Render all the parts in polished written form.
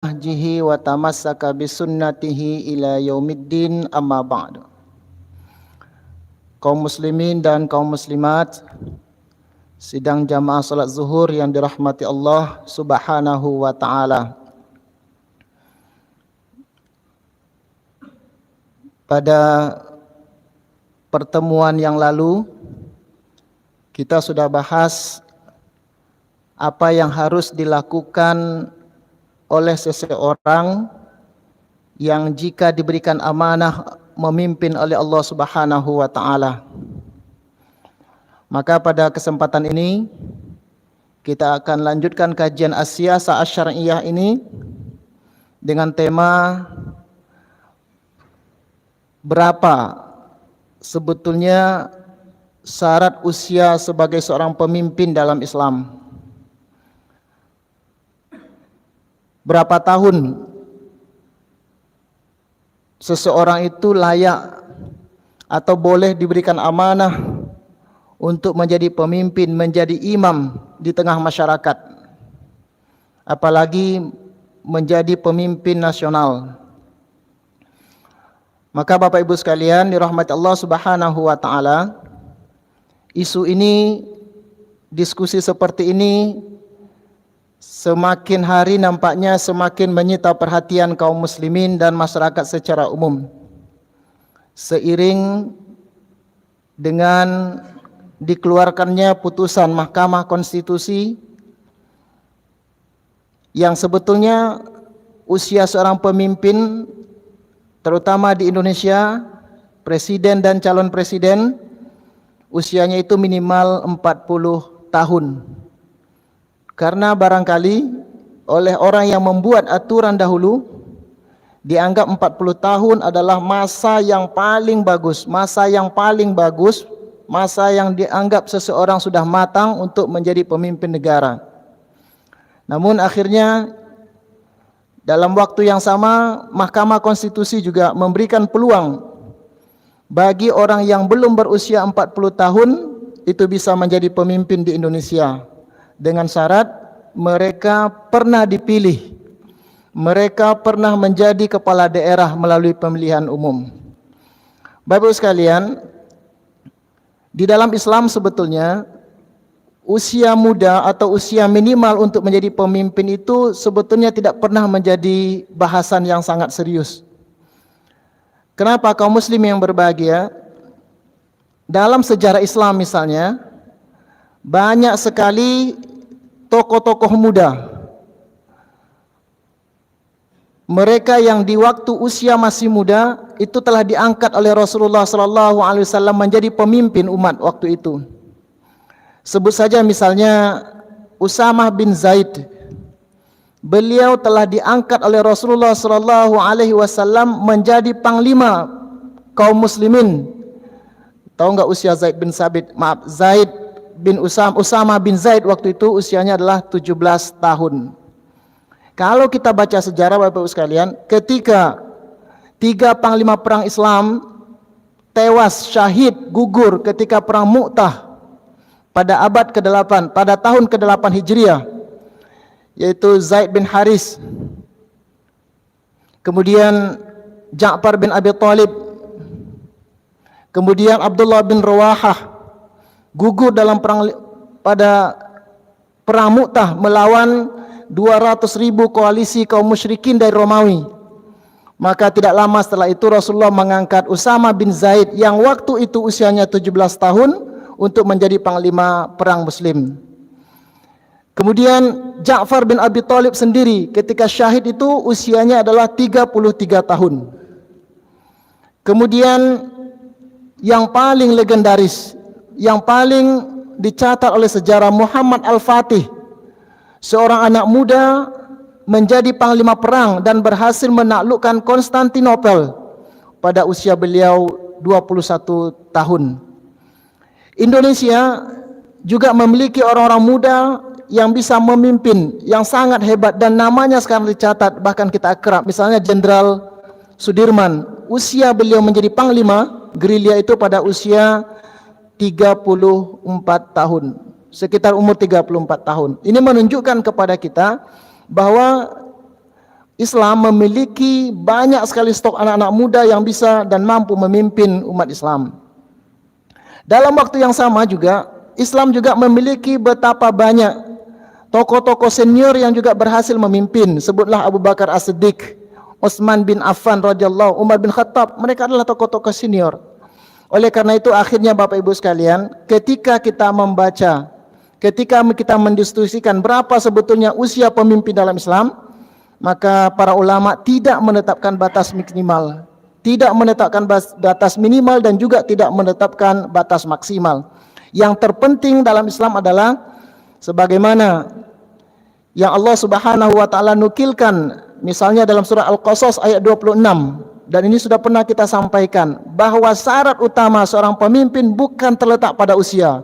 nahjihi wa tamassaka bisunnatihi ila yaumiddin, amma ba'du. Kaum muslimin dan kaum muslimat, sidang jamaah salat zuhur yang dirahmati Allah Subhanahu wa taala. Pada pertemuan yang lalu kita sudah bahas apa yang harus dilakukan oleh seseorang yang jika diberikan amanah memimpin oleh Allah Subhanahu wa taala. Maka pada kesempatan ini kita akan lanjutkan kajian as-siyasah asy-syar'iyyah ini dengan tema berapa sebetulnya syarat usia sebagai seorang pemimpin dalam Islam. Berapa tahun seseorang itu layak atau boleh diberikan amanah untuk menjadi pemimpin, menjadi imam di tengah masyarakat, apalagi menjadi pemimpin nasional. Maka Bapak Ibu sekalian dirahmati Allah Subhanahu wa taala, isu ini, diskusi seperti ini semakin hari nampaknya semakin menyita perhatian kaum muslimin dan masyarakat secara umum. Seiring dengan dikeluarkannya putusan Mahkamah Konstitusi yang sebetulnya usia seorang pemimpin, terutama di Indonesia, presiden dan calon presiden, usianya itu minimal 40 tahun. Karena barangkali oleh orang yang membuat aturan dahulu dianggap 40 tahun adalah masa yang paling bagus, masa yang dianggap seseorang sudah matang untuk menjadi pemimpin negara. Namun akhirnya dalam waktu yang sama Mahkamah Konstitusi juga memberikan peluang bagi orang yang belum berusia 40 tahun itu bisa menjadi pemimpin di Indonesia, dengan syarat mereka pernah dipilih, mereka pernah menjadi kepala daerah melalui pemilihan umum. Bapak-Ibu sekalian, di dalam Islam sebetulnya usia muda atau usia minimal untuk menjadi pemimpin itu sebetulnya tidak pernah menjadi bahasan yang sangat serius. Kenapa kaum muslim yang berbahagia? Dalam sejarah Islam misalnya, banyak sekali tokoh-tokoh muda, mereka yang di waktu usia masih muda itu telah diangkat oleh Rasulullah SAW menjadi pemimpin umat waktu itu. Sebut saja misalnya Usamah bin Zaid. Beliau telah diangkat oleh Rasulullah SAW menjadi panglima kaum muslimin. Tahu enggak usia Zaid bin Sabit? Zaid bin Usamah bin Zaid waktu itu usianya adalah 17 tahun. Kalau kita baca sejarah Bapak-Ibu sekalian, ketika 3 panglima perang Islam tewas syahid gugur ketika perang Mu'tah pada abad ke-8, pada tahun ke-8 Hijriah, yaitu Zaid bin Haris, kemudian Ja'far bin Abi Thalib, kemudian Abdullah bin Rawahah gugur dalam pada perang Mu'tah melawan 200.000 koalisi kaum musyrikin dari Romawi. Maka tidak lama setelah itu Rasulullah mengangkat Usamah bin Zaid yang waktu itu usianya 17 tahun untuk menjadi panglima perang muslim. Kemudian Ja'far bin Abi Thalib sendiri ketika syahid itu usianya adalah 33 tahun. Kemudian yang paling legendaris, yang paling dicatat oleh sejarah, Muhammad Al-Fatih, seorang anak muda menjadi panglima perang dan berhasil menaklukkan Konstantinopel pada usia beliau 21 tahun. Indonesia juga memiliki orang-orang muda yang bisa memimpin, yang sangat hebat dan namanya sekarang dicatat, bahkan kita akrab. Misalnya Jenderal Sudirman, usia beliau menjadi panglima gerilya itu pada usia 34 tahun, sekitar umur 34 tahun. Ini menunjukkan kepada kita bahwa Islam memiliki banyak sekali stok anak-anak muda yang bisa dan mampu memimpin umat Islam. Dalam waktu yang sama juga, Islam juga memiliki betapa banyak tokoh-tokoh senior yang juga berhasil memimpin. Sebutlah Abu Bakar As-Siddiq, Utsman bin Affan radhiyallahu, Umar bin Khattab, mereka adalah tokoh-tokoh senior. Oleh karena itu akhirnya Bapak Ibu sekalian, ketika kita membaca, ketika kita mendiskusikan berapa sebetulnya usia pemimpin dalam Islam, maka para ulama tidak menetapkan batas minimal, tidak menetapkan batas minimal dan juga tidak menetapkan batas maksimal. Yang terpenting dalam Islam adalah sebagaimana yang Allah Subhanahu wa taala nukilkan misalnya dalam surah Al-Qasas ayat 26, dan ini sudah pernah kita sampaikan bahwa syarat utama seorang pemimpin bukan terletak pada usia.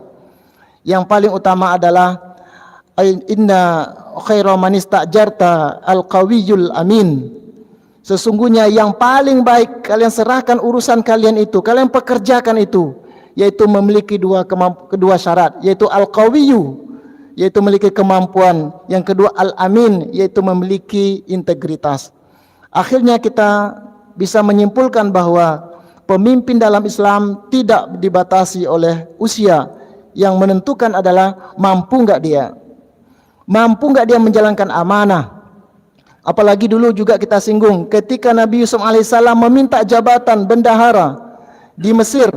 Yang paling utama adalah inna khaira man istajarta al-qawiyul amin. Sesungguhnya yang paling baik kalian serahkan urusan kalian itu, kalian pekerjakan itu, yaitu memiliki kedua syarat, yaitu al-qawiyu, yaitu memiliki kemampuan, yang kedua al-amin, yaitu memiliki integritas. Akhirnya kita bisa menyimpulkan bahwa pemimpin dalam Islam tidak dibatasi oleh usia. Yang menentukan adalah mampu enggak dia, mampu enggak dia menjalankan amanah. Apalagi dulu juga kita singgung ketika Nabi Yusuf alaihissalam meminta jabatan bendahara di Mesir,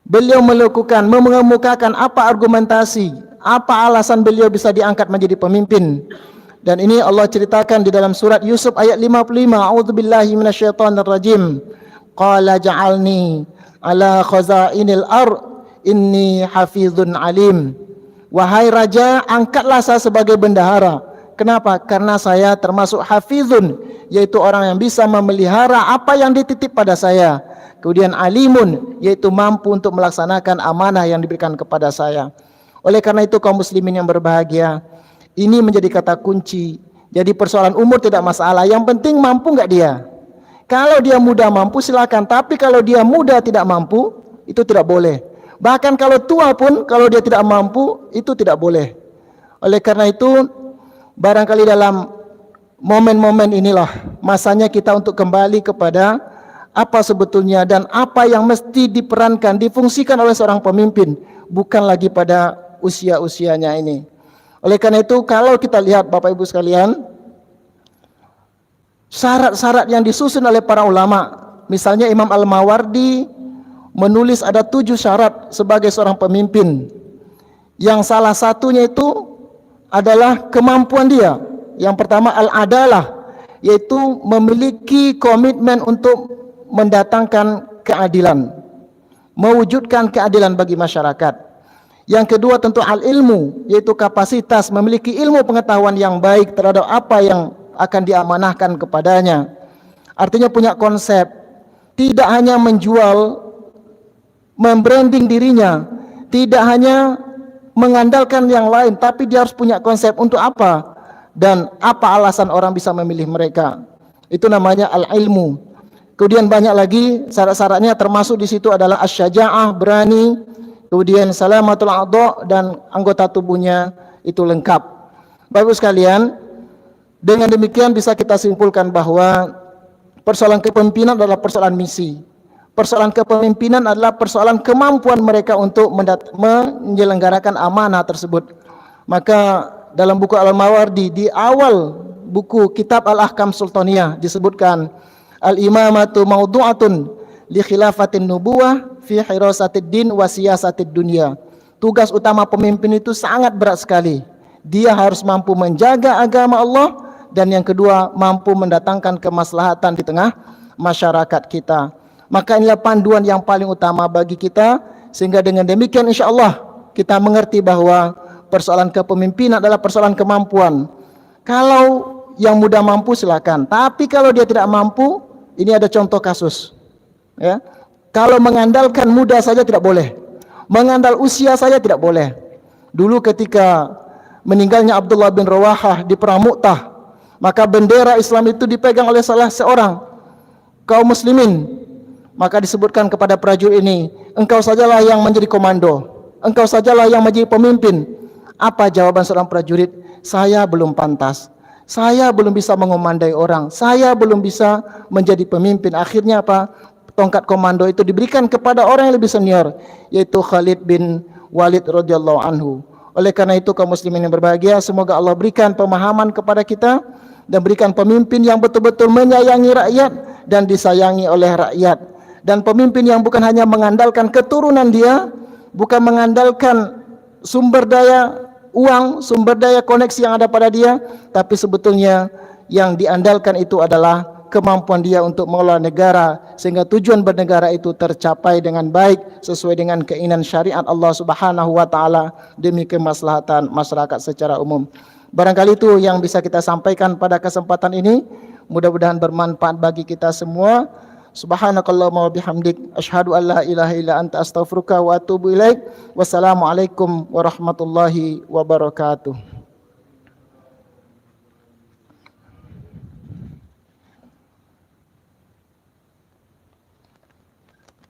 beliau melakukan, mengemukakan apa argumentasi, apa alasan beliau bisa diangkat menjadi pemimpin. Dan ini Allah ceritakan di dalam surat Yusuf ayat 55, a'udzubillahi minasyaitonirrajim. Qala ja'alni ala khazainil ardh inni hafizun alim. Wahai raja, angkatlah saya sebagai bendahara. Kenapa? Karena saya termasuk hafizun, yaitu orang yang bisa memelihara apa yang dititip pada saya. Kemudian alimun, yaitu mampu untuk melaksanakan amanah yang diberikan kepada saya. Oleh karena itu kaum muslimin yang berbahagia, ini menjadi kata kunci. Jadi persoalan umur tidak masalah, yang penting mampu enggak dia. Kalau dia muda mampu silakan, tapi kalau dia muda tidak mampu, itu tidak boleh. Bahkan kalau tua pun, kalau dia tidak mampu, itu tidak boleh. Oleh karena itu, barangkali dalam momen-momen inilah masanya kita untuk kembali kepada apa sebetulnya dan apa yang mesti diperankan, difungsikan oleh seorang pemimpin, bukan lagi pada usia-usianya ini. Oleh karena itu, kalau kita lihat Bapak Ibu sekalian, syarat-syarat yang disusun oleh para ulama, misalnya Imam Al-Mawardi menulis ada 7 syarat sebagai seorang pemimpin. Yang salah satunya itu adalah kemampuan dia. Yang pertama al-adalah, yaitu memiliki komitmen untuk mendatangkan keadilan, mewujudkan keadilan bagi masyarakat. Yang kedua tentu al-ilmu, yaitu kapasitas memiliki ilmu pengetahuan yang baik terhadap apa yang akan diamanahkan kepadanya. Artinya punya konsep, tidak hanya menjual, membranding dirinya, tidak hanya mengandalkan yang lain, tapi dia harus punya konsep untuk apa dan apa alasan orang bisa memilih mereka. Itu namanya al-ilmu. Kemudian banyak lagi syarat-syaratnya, termasuk di situ adalah asy-syaja'ah, berani, kemudian salamatul a'dha, dan anggota tubuhnya itu lengkap. Bapak Ibu sekalian, dengan demikian bisa kita simpulkan bahwa persoalan kepemimpinan adalah persoalan misi. Persoalan kepemimpinan adalah persoalan kemampuan mereka untuk menyelenggarakan amanah tersebut. Maka dalam buku Al-Mawardi, di awal buku Kitab Al-Ahkam Sultaniyah disebutkan, al-imamatu maudu'atun li khilafatin nubuwah fi hirasatid din wa siyasatid dunya. Tugas utama pemimpin itu sangat berat sekali. Dia harus mampu menjaga agama Allah, dan yang kedua mampu mendatangkan kemaslahatan di tengah masyarakat kita. Maka inilah panduan yang paling utama bagi kita, sehingga dengan demikian insya Allah kita mengerti bahwa persoalan kepemimpinan adalah persoalan kemampuan. Kalau yang muda mampu silakan, tapi kalau dia tidak mampu, ini ada contoh kasus, ya. Kalau mengandalkan muda saja tidak boleh, mengandal usia saja tidak boleh. Dulu ketika meninggalnya Abdullah bin Rawahah di perang Mu'tah, maka bendera Islam itu dipegang oleh salah seorang kaum muslimin. Maka disebutkan kepada prajurit ini, engkau sajalah yang menjadi komando, engkau sajalah yang menjadi pemimpin. Apa jawaban seorang prajurit? Saya belum pantas, Saya belum bisa mengomandai orang, saya belum bisa menjadi pemimpin. Akhirnya apa? Tongkat komando itu diberikan kepada orang yang lebih senior, yaitu Khalid bin Walid radhiyallahu anhu. Oleh karena itu kaum muslimin yang berbahagia, semoga Allah berikan pemahaman kepada kita dan berikan pemimpin yang betul-betul menyayangi rakyat dan disayangi oleh rakyat. Dan pemimpin yang bukan hanya mengandalkan keturunan dia, bukan mengandalkan sumber daya uang, sumber daya koneksi yang ada pada dia, tapi sebetulnya yang diandalkan itu adalah kemampuan dia untuk mengelola negara sehingga tujuan bernegara itu tercapai dengan baik sesuai dengan keinginan syariat Allah Subhanahu wa taala demi kemaslahatan masyarakat secara umum. Barangkali itu yang bisa kita sampaikan pada kesempatan ini. Mudah-mudahan bermanfaat bagi kita semua. Subhanakallahumma wa bihamdik asyhadu an la ilaha illa anta astaghfiruka wa atubu ilaik. Wassalamualaikum warahmatullahi wabarakatuh.